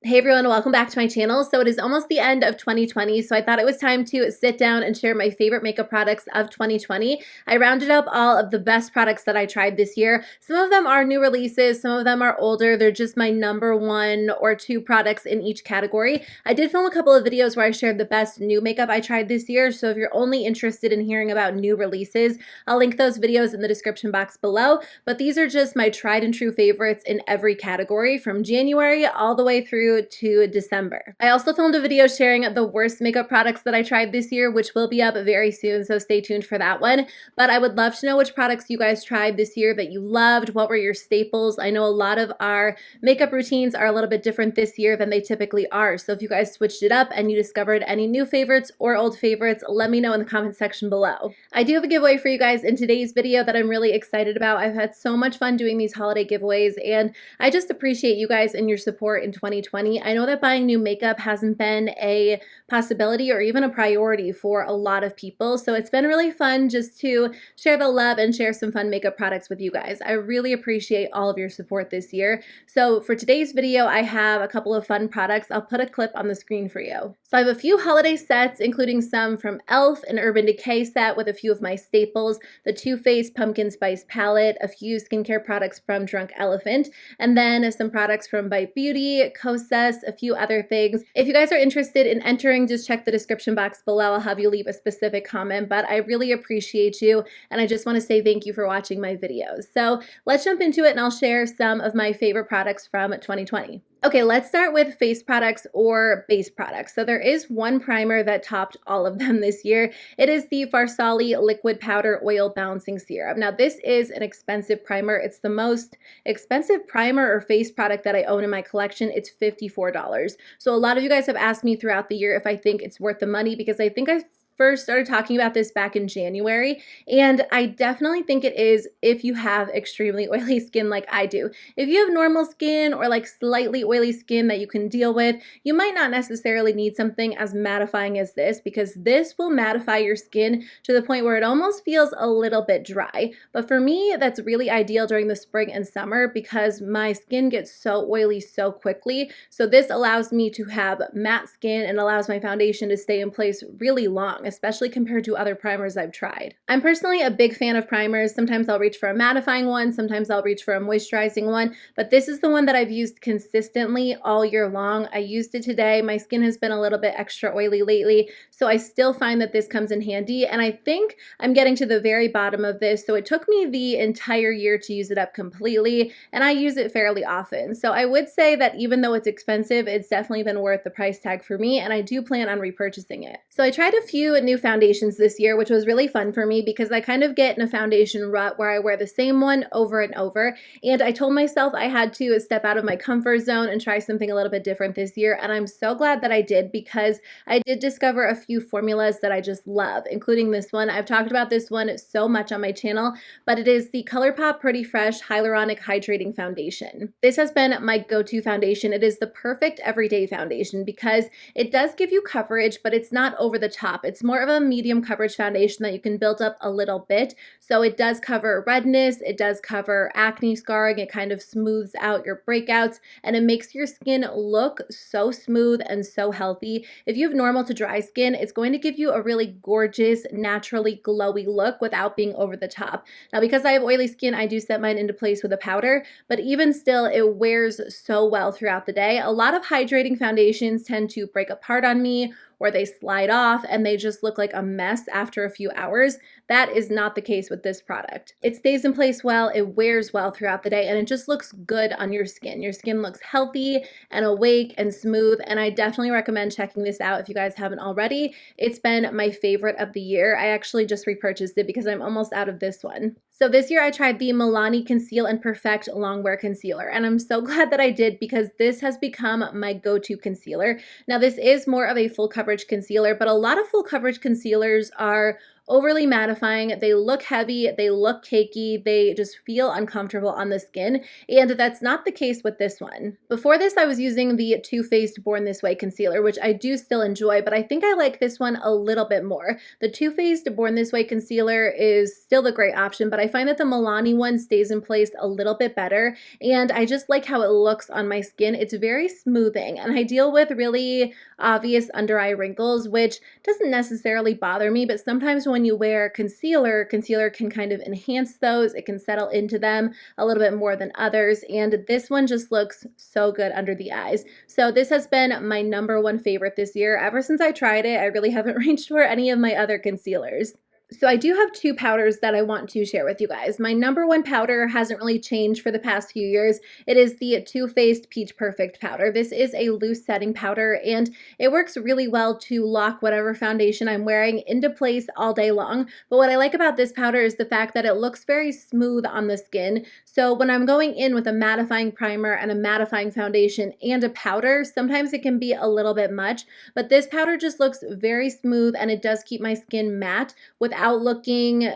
Hey everyone, welcome back to my channel. So it is almost the end of 2020, so I thought it was time to sit down and share my favorite makeup products of 2020. I rounded up all of the best products that I tried this year. Some of them are new releases, some of them are older. They're just my number 1 or 2 products in each category. I did film a couple of videos where I shared the best new makeup I tried this year, so if you're only interested in hearing about new releases, I'll link those videos in the description box below. But these are just my tried and true favorites in every category from January all the way through to December. I also filmed a video sharing the worst makeup products that I tried this year, which will be up very soon, so stay tuned for that one. But I would love to know which products you guys tried this year that you loved. What were your staples? I know a lot of our makeup routines are a little bit different this year than they typically are, so if you guys switched it up and you discovered any new favorites or old favorites, let me know in the comment section below. I do have a giveaway for you guys in today's video that I'm really excited about. I've had so much fun doing these holiday giveaways, and I just appreciate you guys and your support in 2020. I know that buying new makeup hasn't been a possibility or even a priority for a lot of people, so it's been really fun just to share the love and share some fun makeup products with you guys. I really appreciate all of your support this year. So for today's video, I have a couple of fun products. I'll put a clip on the screen for you. So I have a few holiday sets, including some from e.l.f., an Urban Decay set with a few of my staples, the Too Faced Pumpkin Spice palette, a few skincare products from Drunk Elephant, and then some products from Bite Beauty, a few other things. If you guys are interested in entering, just check the description box below. I'll have you leave a specific comment, but I really appreciate you, and I just want to say thank you for watching my videos. So let's jump into it, and I'll share some of my favorite products from 2020. Okay, let's start with face products or base products. So there is one primer that topped all of them this year. It is the Farsali Liquid Powder Oil Balancing Serum. Now this is an expensive primer. It's the most expensive primer or face product that I own in my collection. It's $54. So a lot of you guys have asked me throughout the year if I think it's worth the money, because I think I first started talking about this back in January, and I definitely think it is if you have extremely oily skin like I do. If you have normal skin or like slightly oily skin that you can deal with, you might not necessarily need something as mattifying as this, because this will mattify your skin to the point where it almost feels a little bit dry. But for me, that's really ideal during the spring and summer because my skin gets so oily so quickly. So this allows me to have matte skin and allows my foundation to stay in place really long, especially compared to other primers I've tried. I'm personally a big fan of primers. Sometimes I'll reach for a mattifying one, sometimes I'll reach for a moisturizing one, but this is the one that I've used consistently all year long. I used it today. My skin has been a little bit extra oily lately, so I still find that this comes in handy, and I think I'm getting to the very bottom of this, so it took me the entire year to use it up completely, and I use it fairly often. So I would say that even though it's expensive, it's definitely been worth the price tag for me, and I do plan on repurchasing it. So I tried a few new foundations this year, which was really fun for me because I kind of get in a foundation rut where I wear the same one over and over, and I told myself I had to step out of my comfort zone and try something a little bit different this year, and I'm so glad that I did because I did discover a few formulas that I just love, including this one. I've talked about this one so much on my channel, but it is the ColourPop Pretty Fresh Hyaluronic Hydrating Foundation. This has been my go-to foundation. It is the perfect everyday foundation because it does give you coverage, but it's not over the top. It's more of a medium coverage foundation that you can build up a little bit. So it does cover redness, it does cover acne scarring, it kind of smooths out your breakouts, and it makes your skin look so smooth and so healthy. If you have normal to dry skin, it's going to give you a really gorgeous, naturally glowy look without being over the top. Now, because I have oily skin, I do set mine into place with a powder, but even still, it wears so well throughout the day. A lot of hydrating foundations tend to break apart on me, or they slide off and they just look like a mess after a few hours. That is not the case with this product. It stays in place well, it wears well throughout the day, and it just looks good on your skin. Your skin looks healthy and awake and smooth, and I definitely recommend checking this out if you guys haven't already. It's been my favorite of the year. I actually just repurchased it because I'm almost out of this one. So this year I tried the Milani Conceal and Perfect Longwear Concealer, and I'm so glad that I did because this has become my go-to concealer. Now this is more of a full coverage concealer, but a lot of full coverage concealers are overly mattifying. They look heavy, they look cakey, they just feel uncomfortable on the skin, and that's not the case with this one. Before this, I was using the Too Faced Born This Way concealer, which I do still enjoy, but I think I like this one a little bit more. The Too Faced Born This Way concealer is still the great option, but I find that the Milani one stays in place a little bit better, and I just like how it looks on my skin. It's very smoothing, and I deal with really obvious under eye wrinkles, which doesn't necessarily bother me, but sometimes when you wear concealer can kind of enhance those. It can settle into them a little bit more than others, and this one just looks so good under the eyes. So this has been my #1 favorite this year. Ever since I tried it, I really haven't reached for any of my other concealers. So I do have two powders that I want to share with you guys. My #1 powder hasn't really changed for the past few years. It is the Too Faced Peach Perfect powder. This is a loose setting powder, and it works really well to lock whatever foundation I'm wearing into place all day long. But what I like about this powder is the fact that it looks very smooth on the skin. So when I'm going in with a mattifying primer and a mattifying foundation and a powder, sometimes it can be a little bit much, but this powder just looks very smooth, and it does keep my skin matte without looking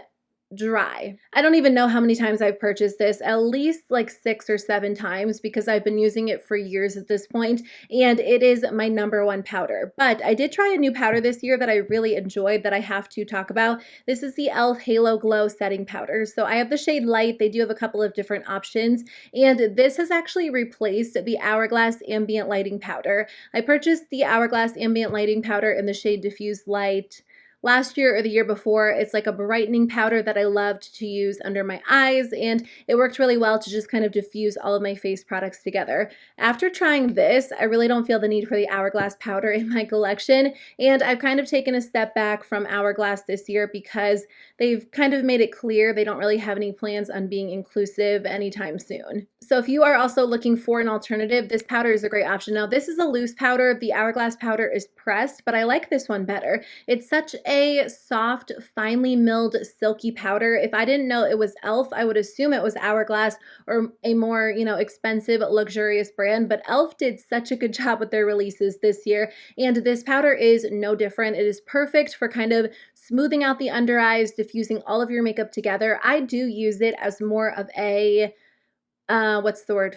dry. I don't even know how many times I've purchased this, at least like 6 or 7 times, because I've been using it for years at this point, and it is my #1 powder. But I did try a new powder this year that I really enjoyed that I have to talk about. This is the e.l.f. Halo Glow Setting Powder. So I have the shade Light. They do have a couple of different options, and this has actually replaced the Hourglass Ambient Lighting Powder. I purchased the Hourglass Ambient Lighting Powder in the shade Diffuse Light last year or the year before. It's like a brightening powder that I loved to use under my eyes, and it worked really well to just kind of diffuse all of my face products together. After trying this, I really don't feel the need for the Hourglass powder in my collection, and I've kind of taken a step back from Hourglass this year because they've kind of made it clear they don't really have any plans on being inclusive anytime soon. So if you are also looking for an alternative, this powder is a great option. Now, this is a loose powder. The Hourglass powder is pressed, but I like this one better. It's such a soft, finely milled, silky powder. If I didn't know it was e.l.f., I would assume it was Hourglass or a more, expensive, luxurious brand, but e.l.f. did such a good job with their releases this year, and this powder is no different. It is perfect for kind of smoothing out the under eyes, diffusing all of your makeup together. I do use it as more of a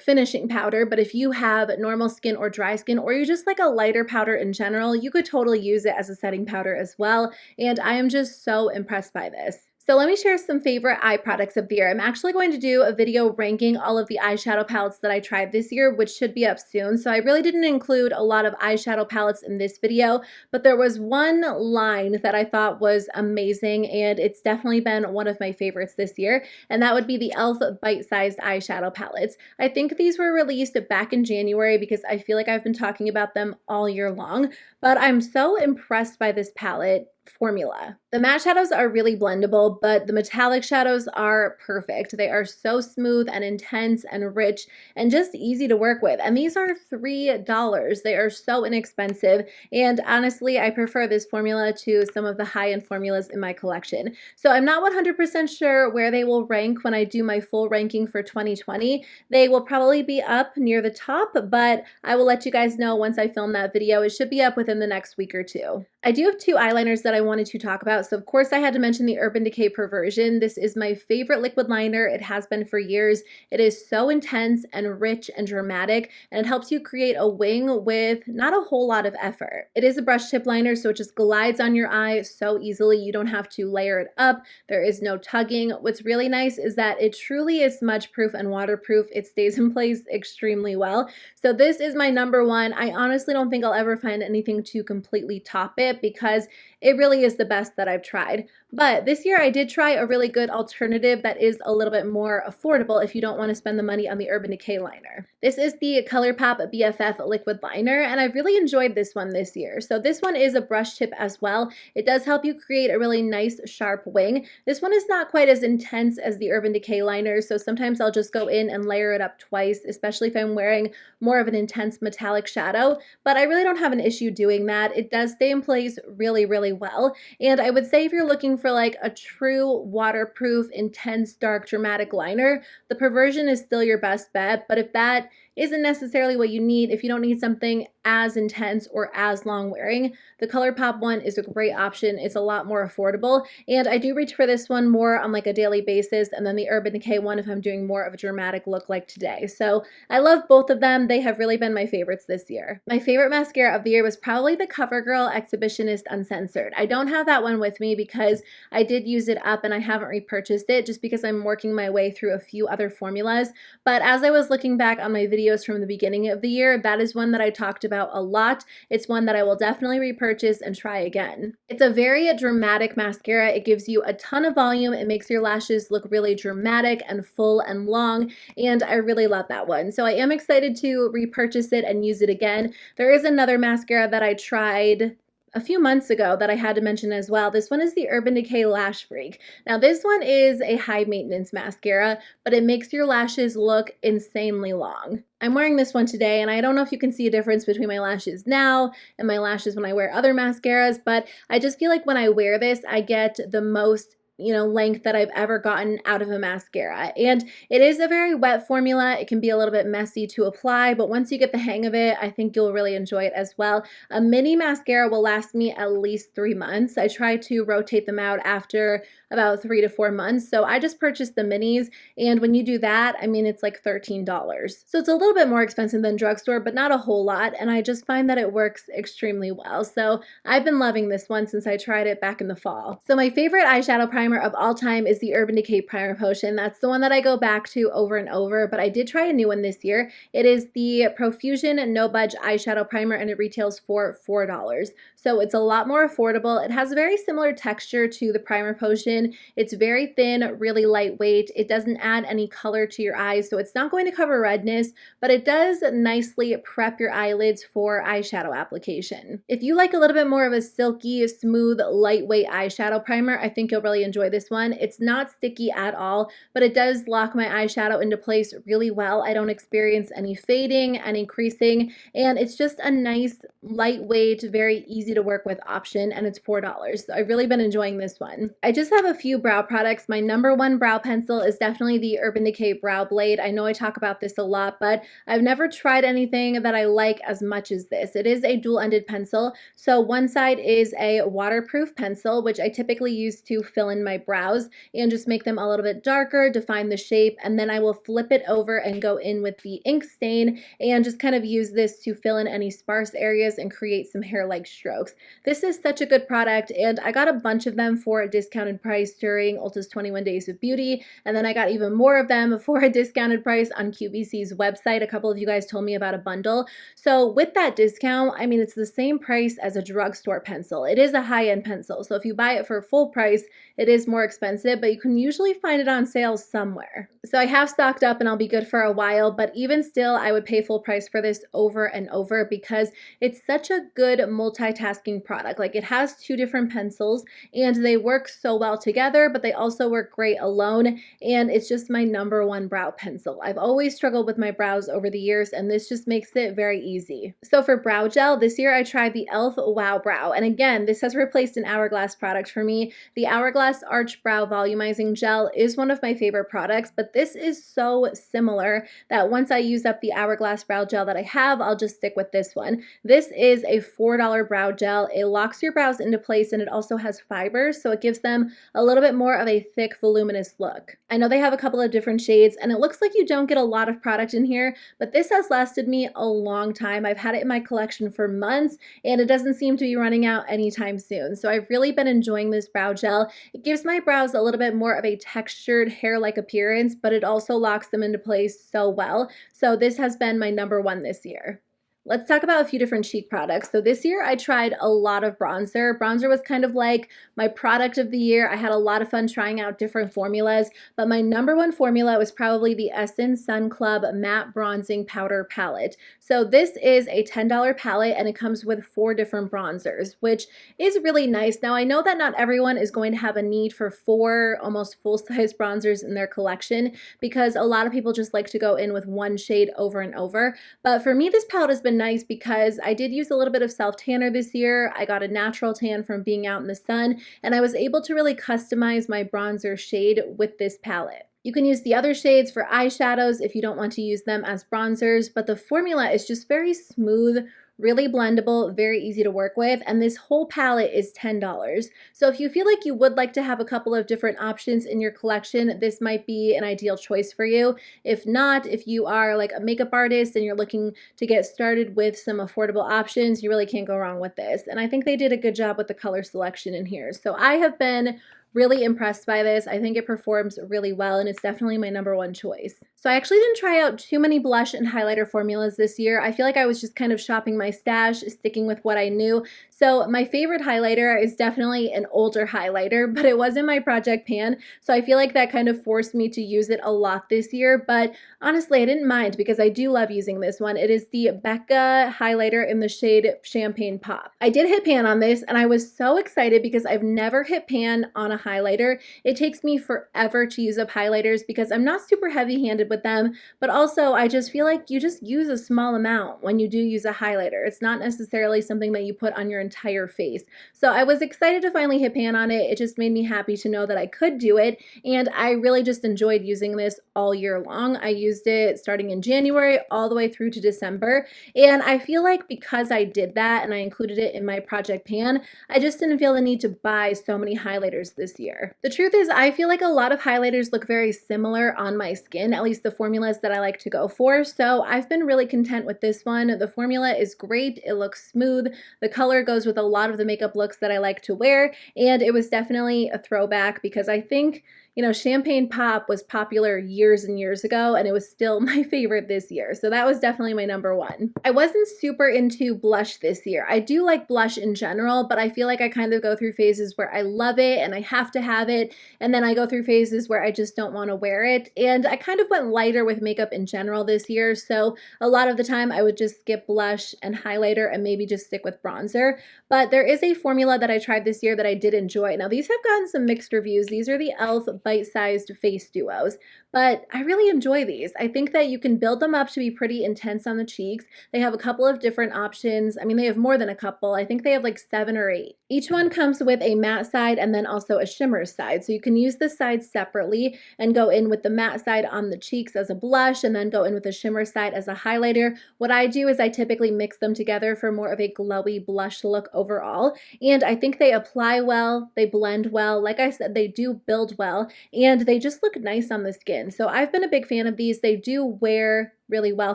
finishing powder, but if you have normal skin or dry skin, or you just like a lighter powder in general, you could totally use it as a setting powder as well, and I am just so impressed by this. So let me share some favorite eye products of the year. I'm actually going to do a video ranking all of the eyeshadow palettes that I tried this year, which should be up soon. So I really didn't include a lot of eyeshadow palettes in this video, but there was one line that I thought was amazing, and it's definitely been one of my favorites this year, and that would be the e.l.f. Bite-Sized Eyeshadow Palettes. I think these were released back in January because I feel like I've been talking about them all year long, but I'm so impressed by this palette formula. The matte shadows are really blendable, but the metallic shadows are perfect. They are so smooth and intense and rich and just easy to work with. And these are $3. They are so inexpensive. And honestly, I prefer this formula to some of the high-end formulas in my collection. So I'm not 100% sure where they will rank when I do my full ranking for 2020. They will probably be up near the top, but I will let you guys know once I film that video. It should be up within the next week or two. I do have 2 eyeliners that I wanted to talk about. So of course I had to mention the Urban Decay Perversion. This is my favorite liquid liner. It has been for years. It is so intense and rich and dramatic, and it helps you create a wing with not a whole lot of effort. It is a brush tip liner, so it just glides on your eye so easily. You don't have to layer it up. There is no tugging. What's really nice is that it truly is smudge proof and waterproof. It stays in place extremely well. So this is my #1. I honestly don't think I'll ever find anything to completely top it because it really is the best that I've tried. But this year I did try a really good alternative that is a little bit more affordable if you don't want to spend the money on the Urban Decay liner. This is the ColourPop BFF liquid liner, and I've really enjoyed this one this year. So this one is a brush tip as well. It does help you create a really nice sharp wing. This one is not quite as intense as the Urban Decay liner, so sometimes I'll just go in and layer it up twice, especially if I'm wearing more of an intense metallic shadow, but I really don't have an issue doing that. It does stay in place really well, and I would say if you're looking for like a true waterproof, intense, dark, dramatic liner, the Perversion is still your best bet, but if that isn't necessarily what you need if you don't need something as intense or as long wearing. The ColourPop one is a great option. It's a lot more affordable, and I do reach for this one more on like a daily basis, and then the Urban Decay one if I'm doing more of a dramatic look like today. So I love both of them. They have really been my favorites this year. My favorite mascara of the year was probably the CoverGirl Exhibitionist Uncensored. I don't have that one with me because I did use it up and I haven't repurchased it just because I'm working my way through a few other formulas. But as I was looking back on my videos from the beginning of the year, that is one that I talked about a lot. It's one that I will definitely repurchase and try again. It's a very dramatic mascara. It gives you a ton of volume. It makes your lashes look really dramatic and full and long, and I really love that one. So I am excited to repurchase it and use it again. There is another mascara that I tried a few months ago that I had to mention as well. This one is the Urban Decay Lash Freak. Now this one is a high maintenance mascara, but it makes your lashes look insanely long. I'm wearing this one today, and I don't know if you can see a difference between my lashes now and my lashes when I wear other mascaras, but I just feel like when I wear this, I get the most length that I've ever gotten out of a mascara. And it is a very wet formula. It can be a little bit messy to apply, but once you get the hang of it, I think you'll really enjoy it as well. A mini mascara will last me at least 3 months. I try to rotate them out after about 3 to 4 months. So I just purchased the minis, and when you do that, I mean, it's like $13. So it's a little bit more expensive than drugstore, but not a whole lot, and I just find that it works extremely well. So I've been loving this one since I tried it back in the fall. So my favorite eyeshadow primer of all time is the Urban Decay Primer Potion. That's the one that I go back to over and over, but I did try a new one this year. It is the Profusion No Budge Eyeshadow Primer, and it retails for $4. So it's a lot more affordable. It has a very similar texture to the Primer Potion. It's very thin, really lightweight. It doesn't add any color to your eyes, so it's not going to cover redness, but it does nicely prep your eyelids for eyeshadow application. If you like a little bit more of a silky, smooth, lightweight eyeshadow primer, I think you'll really enjoy this one. It's not sticky at all, but it does lock my eyeshadow into place really well. I don't experience any fading, any creasing, and it's just a nice, lightweight, very easy to work with option, and it's $4. So I've really been enjoying this one. I just have a few brow products. My number one brow pencil is definitely the Urban Decay Brow Blade. I know I talk about this a lot, but I've never tried anything that I like as much as this. It is a dual-ended pencil. So one side is a waterproof pencil, which I typically use to fill in my brows and just make them a little bit darker, define the shape, and then I will flip it over and go in with the ink stain and just kind of use this to fill in any sparse areas and create some hair-like strokes. This is such a good product, and I got a bunch of them for a discounted price during Ulta's 21 Days of Beauty, and then I got even more of them for a discounted price on QVC's website. A couple of you guys told me about a bundle. So with that discount, I mean, it's the same price as a drugstore pencil. It is a high-end pencil, so if you buy it for full price, it is more expensive, but you can usually find it on sale somewhere. So I have stocked up and I'll be good for a while, but even still, I would pay full price for this over and over because it's such a good multitasking product. Like, it has 2 different pencils and they work so well together, but they also work great alone, and it's just my number one brow pencil. I've always struggled with my brows over the years, and this just makes it very easy. So for brow gel, this year I tried the e.l.f. Wow Brow, and again, this has replaced an Hourglass product for me. The Hourglass Arch Brow Volumizing Gel is one of my favorite products, but this is so similar that once I use up the Hourglass brow gel that I have, I'll just stick with this one. This is a $4 brow gel. It locks your brows into place, and it also has fibers, so it gives them a little bit more of a thick, voluminous look. I know they have a couple of different shades, and it looks like you don't get a lot of product in here, but this has lasted me a long time. I've had it in my collection for months, and it doesn't seem to be running out anytime soon. So I've really been enjoying this brow gel. It gives my brows a little bit more of a textured hair-like appearance, but it also locks them into place so well. So this has been my number one this year. Let's talk about a few different cheek products. So this year I tried a lot of bronzer. Bronzer was kind of like my product of the year. I had a lot of fun trying out different formulas, but my number one formula was probably the Essence Sun Club Matte Bronzing Powder Palette. So this is a $10 palette, and it comes with 4 different bronzers, which is really nice. Now I know that not everyone is going to have a need for 4 almost full-size bronzers in their collection, because a lot of people just like to go in with one shade over and over. But for me, this palette has been nice because I did use a little bit of self-tanner this year. I got a natural tan from being out in the sun, and I was able to really customize my bronzer shade with this palette. You can use the other shades for eyeshadows if you don't want to use them as bronzers, but the formula is just very smooth, really blendable, very easy to work with, and this whole palette is $10. So if you feel like you would like to have a couple of different options in your collection, this might be an ideal choice for you. If not, if you are like a makeup artist and you're looking to get started with some affordable options, you really can't go wrong with this. And I think they did a good job with the color selection in here. So I have been really impressed by this. I think it performs really well, and it's definitely my #1 choice. So I actually didn't try out too many blush and highlighter formulas this year. I feel like I was just kind of shopping my stash, sticking with what I knew. So my favorite highlighter is definitely an older highlighter, but it was in my project pan, so I feel like that kind of forced me to use it a lot this year, but honestly, I didn't mind because I do love using this one. It is the Becca highlighter in the shade Champagne Pop. I did hit pan on this, and I was so excited because I've never hit pan on a highlighter. It takes me forever to use up highlighters because I'm not super heavy-handed with them, but also I just feel like you just use a small amount when you do use a highlighter. It's not necessarily something that you put on your entire face. So I was excited to finally hit pan on it. It just made me happy to know that I could do it, and I really just enjoyed using this all year long. I used it starting in January all the way through to December, and I feel like because I did that and I included it in my project pan, I just didn't feel the need to buy so many highlighters this year. The truth is, I feel like a lot of highlighters look very similar on my skin, at least the formulas that I like to go for, so I've been really content with this one. The formula is great, it looks smooth, the color goes with a lot of the makeup looks that I like to wear, and it was definitely a throwback because I think, you know, Champagne Pop was popular years and years ago, and it was still my favorite this year. So that was definitely my #1. I wasn't super into blush this year. I do like blush in general, but I feel like I kind of go through phases where I love it and I have to have it, and then I go through phases where I just don't want to wear it. And I kind of went lighter with makeup in general this year, so a lot of the time I would just skip blush and highlighter and maybe just stick with bronzer. But there is a formula that I tried this year that I did enjoy. Now these have gotten some mixed reviews. These are the e.l.f. bite-sized face duos, but I really enjoy these. I think that you can build them up to be pretty intense on the cheeks. They have a couple of different options. I mean, they have more than a couple. I think they have like 7 or 8. Each one comes with a matte side and then also a shimmer side. So you can use the sides separately and go in with the matte side on the cheeks as a blush and then go in with the shimmer side as a highlighter. What I do is I typically mix them together for more of a glowy blush look overall. And I think they apply well, they blend well. Like I said, they do build well, and they just look nice on the skin. So I've been a big fan of these. They do wear really well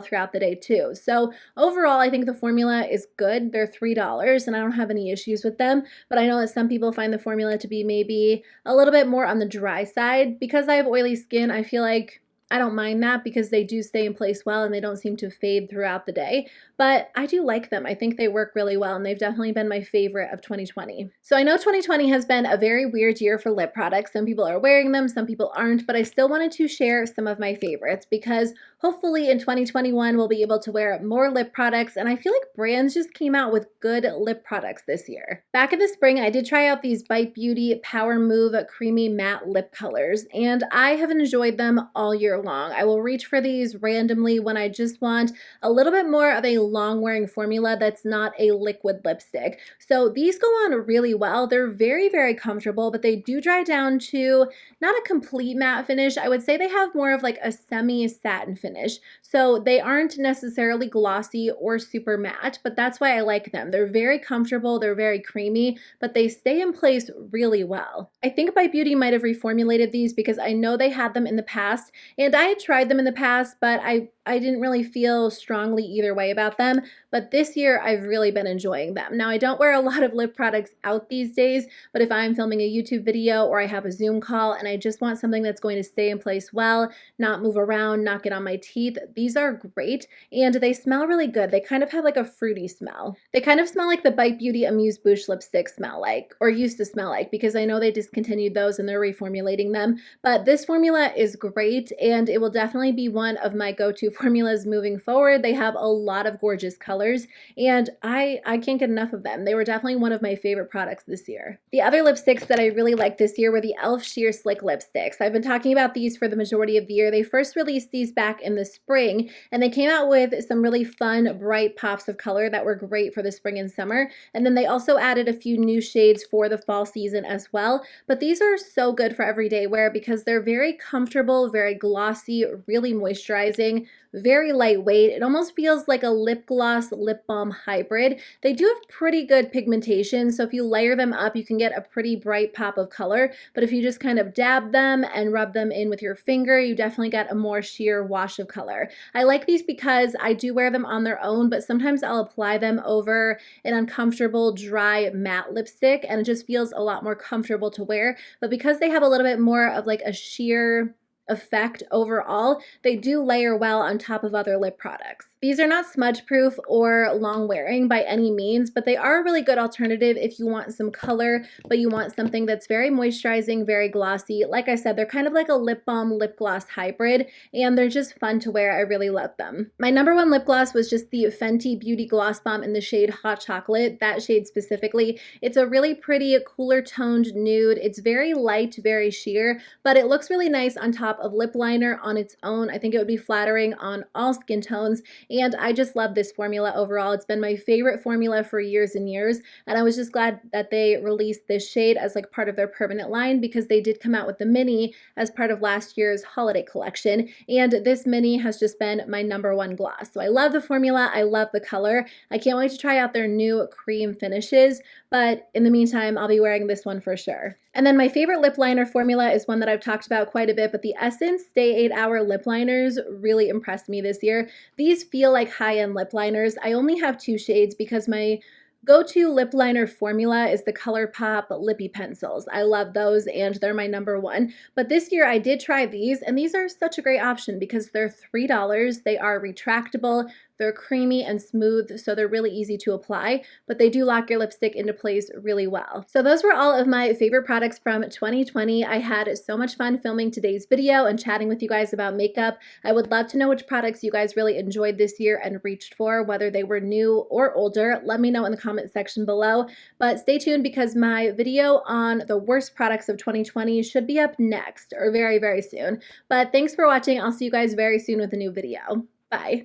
throughout the day too. So overall, I think the formula is good. They're $3 and I don't have any issues with them, but I know that some people find the formula to be maybe a little bit more on the dry side. Because I have oily skin, I feel like I don't mind that because they do stay in place well and they don't seem to fade throughout the day, but I do like them. I think they work really well, and they've definitely been my favorite of 2020. So I know 2020 has been a very weird year for lip products. Some people are wearing them, some people aren't, but I still wanted to share some of my favorites because hopefully in 2021 we'll be able to wear more lip products, and I feel like brands just came out with good lip products this year. Back in the spring, I did try out these Bite Beauty Power Move Creamy Matte Lip Colors, and I have enjoyed them all year long. I will reach for these randomly when I just want a little bit more of a long-wearing formula that's not a liquid lipstick. So these go on really well. They're very, very comfortable, but they do dry down to not a complete matte finish. I would say they have more of like a semi-satin finish. So they aren't necessarily glossy or super matte, but that's why I like them. They're very comfortable, they're very creamy, but they stay in place really well. I think Bite Beauty might have reformulated these because I know they had them in the past, and I had tried them in the past, but I didn't really feel strongly either way about them, but this year I've really been enjoying them. Now, I don't wear a lot of lip products out these days, but if I'm filming a YouTube video or I have a Zoom call and I just want something that's going to stay in place well, not move around, not get on my teeth, these are great, and they smell really good. They kind of have like a fruity smell. They kind of smell like the Bite Beauty Amuse Bouche lipstick smell like, or used to smell like, because I know they discontinued those and they're reformulating them, but this formula is great, and it will definitely be one of my go-to formulas moving forward. They have a lot of gorgeous colors, and I can't get enough of them. They were definitely one of my favorite products this year. The other lipsticks that I really liked this year were the e.l.f. Sheer Slick Lipsticks. I've been talking about these for the majority of the year. They first released these back in the spring, and they came out with some really fun, bright pops of color that were great for the spring and summer. And then they also added a few new shades for the fall season as well. But these are so good for everyday wear because they're very comfortable, very glossy, really moisturizing, very lightweight. It almost feels like a lip gloss, lip balm hybrid. They do have pretty good pigmentation, so if you layer them up, you can get a pretty bright pop of color. But if you just kind of dab them and rub them in with your finger, you definitely get a more sheer wash of color. I like these because I do wear them on their own, but sometimes I'll apply them over an uncomfortable, dry, matte lipstick, and it just feels a lot more comfortable to wear. But because they have a little bit more of like a sheer effect overall, they do layer well on top of other lip products. These are not smudge proof or long wearing by any means, but they are a really good alternative if you want some color, but you want something that's very moisturizing, very glossy. Like I said, they're kind of like a lip balm lip gloss hybrid, and they're just fun to wear. I really love them. My number one lip gloss was just the Fenty Beauty Gloss Bomb in the shade Hot Chocolate, that shade specifically. It's a really pretty, cooler toned nude. It's very light, very sheer, but it looks really nice on top of lip liner on its own. I think it would be flattering on all skin tones. And I just love this formula overall. It's been my favorite formula for years and years. And I was just glad that they released this shade as like part of their permanent line because they did come out with the mini as part of last year's holiday collection. And this mini has just been my number one gloss. So I love the formula. I love the color. I can't wait to try out their new cream finishes. But in the meantime, I'll be wearing this one for sure. And then my favorite lip liner formula is one that I've talked about quite a bit, but the Essence Stay 8 Hour lip liners really impressed me this year. These feel like high-end lip liners. I only have 2 shades because my go-to lip liner formula is the ColourPop Lippy Pencils. I love those and they're my number one. But this year I did try these, and these are such a great option because they're $3. They are retractable. They're creamy and smooth, so they're really easy to apply, but they do lock your lipstick into place really well. So those were all of my favorite products from 2020. I had so much fun filming today's video and chatting with you guys about makeup. I would love to know which products you guys really enjoyed this year and reached for, whether they were new or older. Let me know in the comment section below, but stay tuned because my video on the worst products of 2020 should be up next or very, very soon. But thanks for watching. I'll see you guys very soon with a new video. Bye.